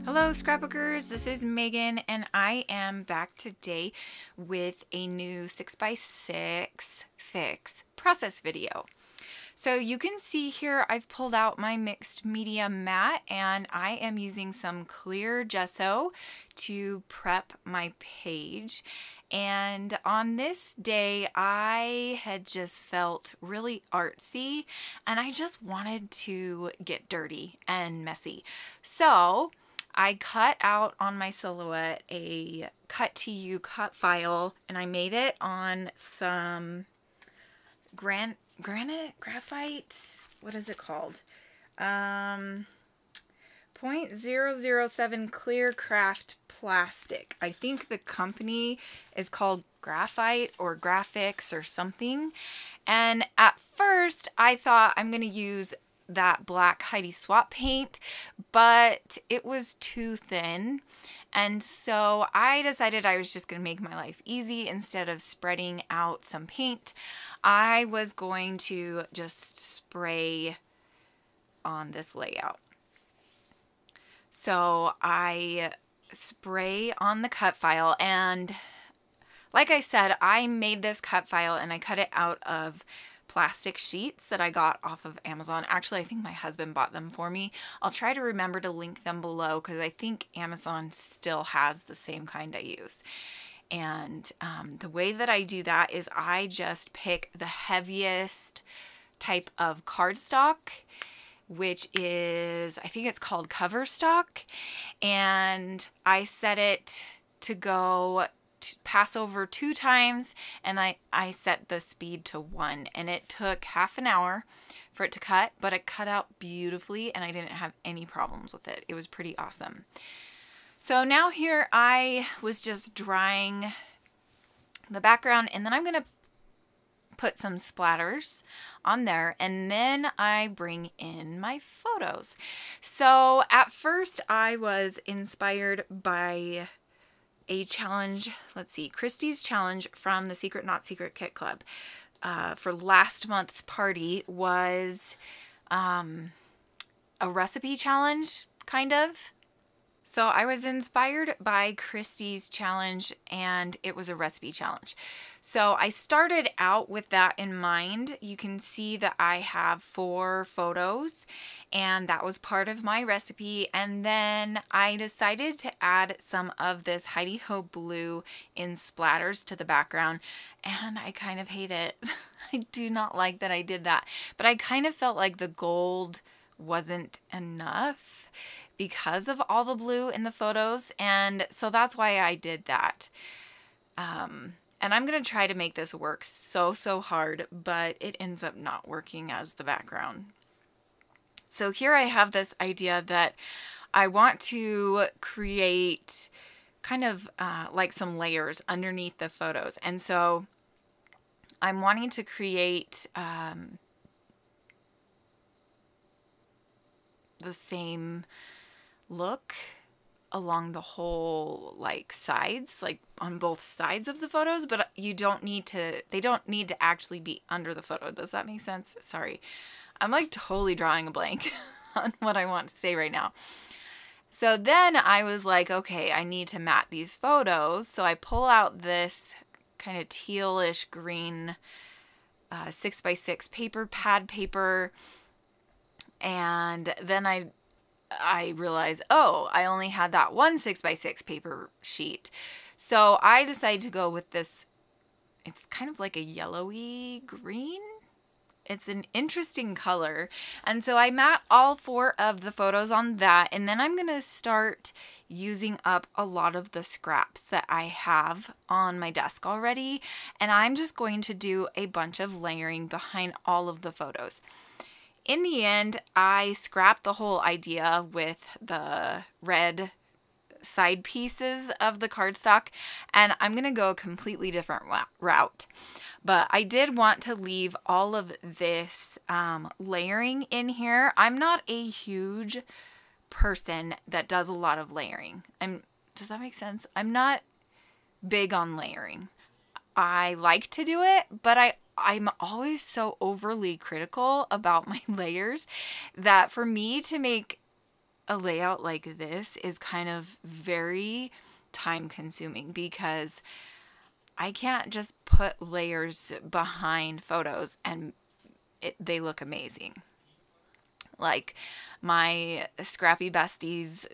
Hello scrapbookers, this is Megan and I am back today with a new 6x6 fix process video. So you can see here I've pulled out my mixed media mat and I am using some clear gesso to prep my page. And on this day I had just felt really artsy and I just wanted to get dirty and messy. So I cut out on my silhouette a cut to you cut file and I made it on some granite graphite, what is it called? 0.007 clear craft plastic. I think the company is called Graphite or Graphics or something. And at first I thought I'm going to use that black Heidi Swap paint, but it was too thin. And so I decided I was just going to make my life easy. Instead of spreading out some paint, I was going to just spray on this layout. So I spray on the cut file, and like I said, I made this cut file and I cut it out of plastic sheets that I got off of Amazon. Actually, I think my husband bought them for me. I'll try to remember to link them below because I think Amazon still has the same kind I use. And the way that I do that is I just pick the heaviest type of cardstock, which is, I think it's called cover stock, and I set it to go pass over 2 times, and I set the speed to 1, and it took half an hour for it to cut, but it cut out beautifully and I didn't have any problems with it. It was pretty awesome. So now here I was just drying the background, and then I'm gonna put some splatters on there, and then I bring in my photos. So at first I was inspired by a challenge, let's see, Christy's challenge from the Secret Not Secret Kit Club for last month's party was a recipe challenge, kind of. So I was inspired by Christy's challenge, and it was a recipe challenge. So I started out with that in mind. You can see that I have 4 photos, and that was part of my recipe. And then I decided to add some of this Heidi Ho blue in splatters to the background, and I kind of hate it. I do not like that I did that, but I kind of felt like the gold wasn't enough because of all the blue in the photos, and so that's why I did that. And I'm gonna try to make this work so hard, but it ends up not working as the background. So here I have this idea that I want to create kind of like some layers underneath the photos, and so I'm wanting to create the same look along the whole like sides, like on both sides of the photos, but they don't need to actually be under the photo. Does that make sense? Sorry, I'm like totally drawing a blank on what I want to say right now. So then I was like, okay, I need to mat these photos. So I pull out this kind of tealish green 6x6 pad paper, and then I realized, oh, I only had that one 6x6 paper sheet. So I decided to go with this. It's kind of like a yellowy green. It's an interesting color. And so I mat all 4 of the photos on that. And then I'm going to start using up a lot of the scraps that I have on my desk already. And I'm just going to do a bunch of layering behind all of the photos. In the end, I scrapped the whole idea with the red side pieces of the cardstock, and I'm going to go a completely different route. But I did want to leave all of this layering in here. I'm not a huge person that does a lot of layering. Does that make sense? I'm not big on layering. I like to do it, but I'm always so overly critical about my layers that for me to make a layout like this is kind of very time consuming because I can't just put layers behind photos and they look amazing. Like my scrappy besties,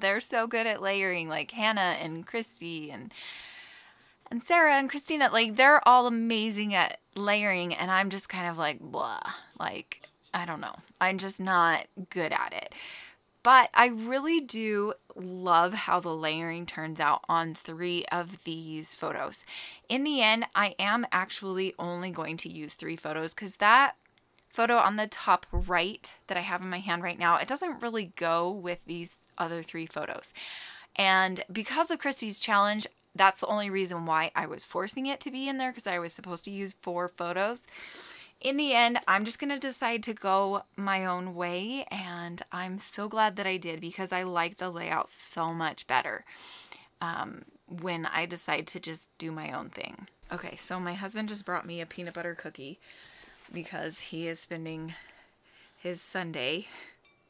they're so good at layering, like Hannah and Christy and Sarah and Christina, like they're all amazing at layering, and I'm just kind of like blah, like I don't know, I'm just not good at it. But I really do love how the layering turns out on 3 of these photos. In the end, I am actually only going to use 3 photos because that photo on the top right that I have in my hand right now, it doesn't really go with these other 3 photos. And because of Christy's challenge, that's the only reason why I was forcing it to be in there, because I was supposed to use 4 photos. In the end, I'm just going to decide to go my own way, and I'm so glad that I did because I like the layout so much better when I decide to just do my own thing. Okay, so my husband just brought me a peanut butter cookie because he is spending his Sunday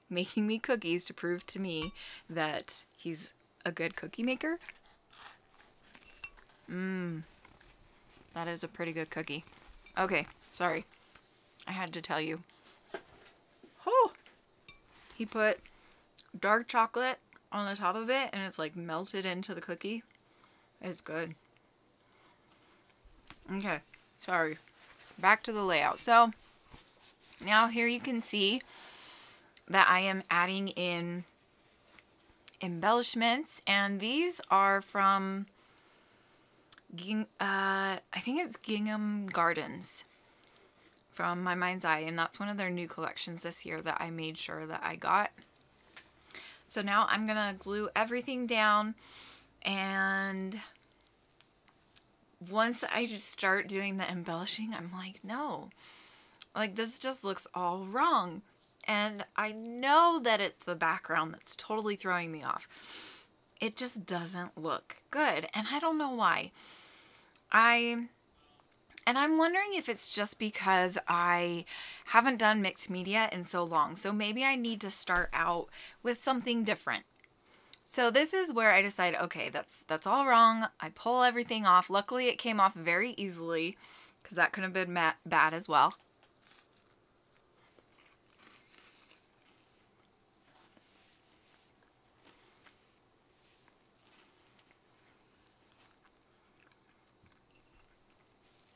making me cookies to prove to me that he's a good cookie maker. That is a pretty good cookie. Okay, sorry. I had to tell you. Oh! He put dark chocolate on the top of it and it's like melted into the cookie. It's good. Okay, sorry. Back to the layout. So, now here you can see that I am adding in embellishments, and these are from I think it's Gingham Gardens from My Mind's Eye, and that's one of their new collections this year that I made sure that I got. So now I'm gonna glue everything down, and once I just start doing the embellishing, I'm like, no, like this just looks all wrong. And I know that it's the background that's totally throwing me off. It just doesn't look good, and I don't know why. And I'm wondering if it's just because I haven't done mixed media in so long. So maybe I need to start out with something different. So this is where I decide, okay, that's all wrong. I pull everything off. Luckily it came off very easily because that could have been bad as well.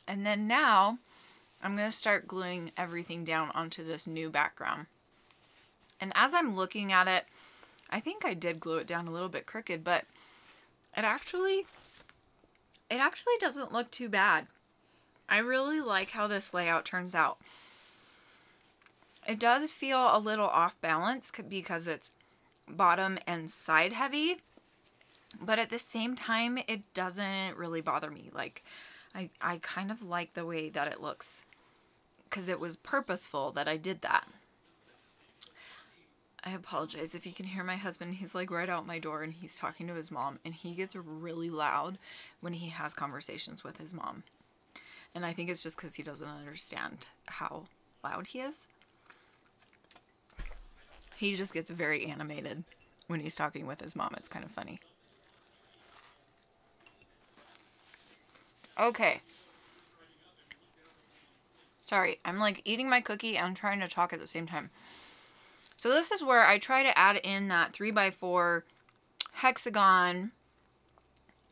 And then now I'm going to start gluing everything down onto this new background. And as I'm looking at it, I think I did glue it down a little bit crooked, but it actually doesn't look too bad. I really like how this layout turns out. It does feel a little off balance because it's bottom and side heavy, but at the same time, it doesn't really bother me. Like, I kind of like the way that it looks because it was purposeful that I did that. I apologize if you can hear my husband. He's like right out my door and he's talking to his mom, and he gets really loud when he has conversations with his mom. And I think it's just because he doesn't understand how loud he is. He just gets very animated when he's talking with his mom. It's kind of funny. Okay. Sorry, I'm like eating my cookie and I'm trying to talk at the same time. So this is where I try to add in that 3x4 hexagon,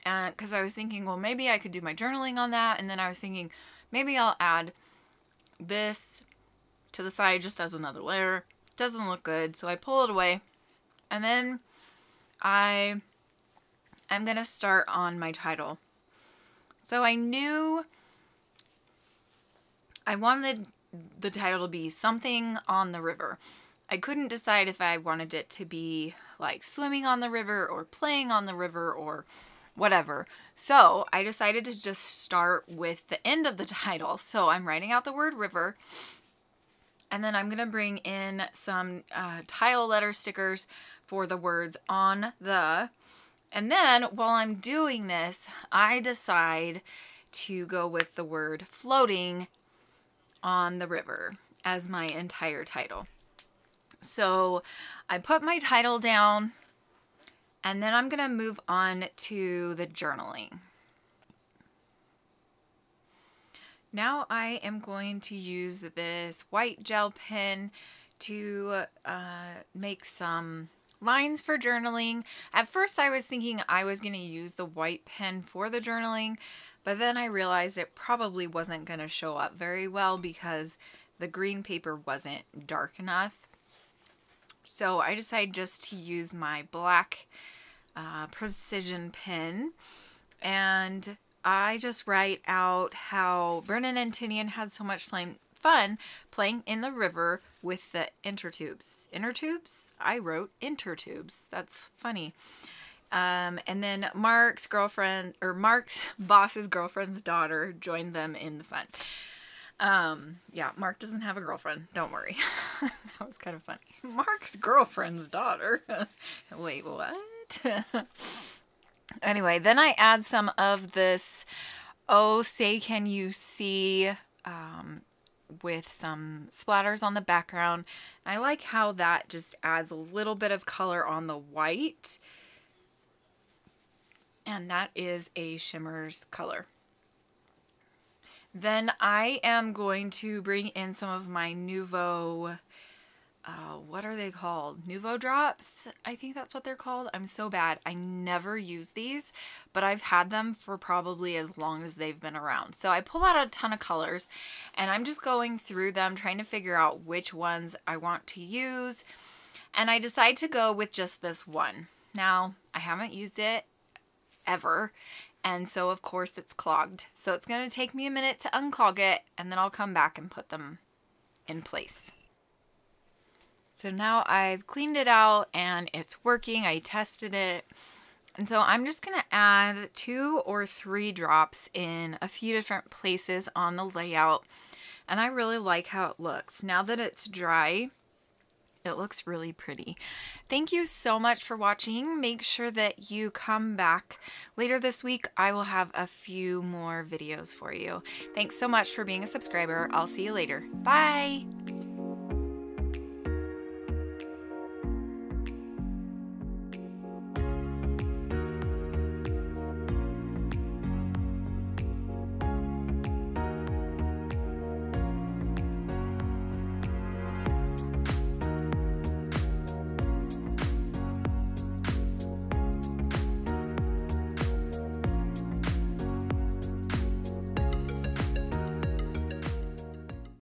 and because I was thinking, well, maybe I could do my journaling on that, and then I was thinking maybe I'll add this to the side just as another layer. It doesn't look good, so I pull it away, and then I'm gonna start on my title. So I knew I wanted the title to be something on the river. I couldn't decide if I wanted it to be like swimming on the river or playing on the river or whatever. So I decided to just start with the end of the title. So I'm writing out the word river, and then I'm going to bring in some tile letter stickers for the words on the. And then while I'm doing this, I decide to go with the word floating on the river as my entire title. So I put my title down, and then I'm going to move on to the journaling. Now I am going to use this white gel pen to make some lines for journaling. At first I was thinking I was going to use the white pen for the journaling, but then I realized it probably wasn't going to show up very well because the green paper wasn't dark enough. So I decided just to use my black precision pen, and I just write out how Vernon and Tinian had so much fun playing in the river with the inner tubes. Inner tubes? I wrote intertubes. That's funny. And then Mark's girlfriend, or Mark's boss's girlfriend's daughter, joined them in the fun. Yeah, Mark doesn't have a girlfriend. Don't worry. That was kind of funny. Mark's girlfriend's daughter. Wait, what? Anyway, then I add some of this "Oh, Say Can You See" with some splatters on the background. I like how that just adds a little bit of color on the white. And that is a Shimmer's color. Then I am going to bring in some of my Nouveau, what are they called? Nouveau drops? I think that's what they're called. I'm so bad. I never use these, but I've had them for probably as long as they've been around. So I pull out a ton of colors, and I'm just going through them, trying to figure out which ones I want to use. And I decide to go with just this one. Now, I haven't used it ever, and so of course it's clogged. So it's going to take me a minute to unclog it, and then I'll come back and put them in place. So now I've cleaned it out and it's working. I tested it. And so I'm just going to add 2 or 3 drops in a few different places on the layout. And I really like how it looks. Now that it's dry, it looks really pretty. Thank you so much for watching. Make sure that you come back later this week. I will have a few more videos for you. Thanks so much for being a subscriber. I'll see you later. Bye!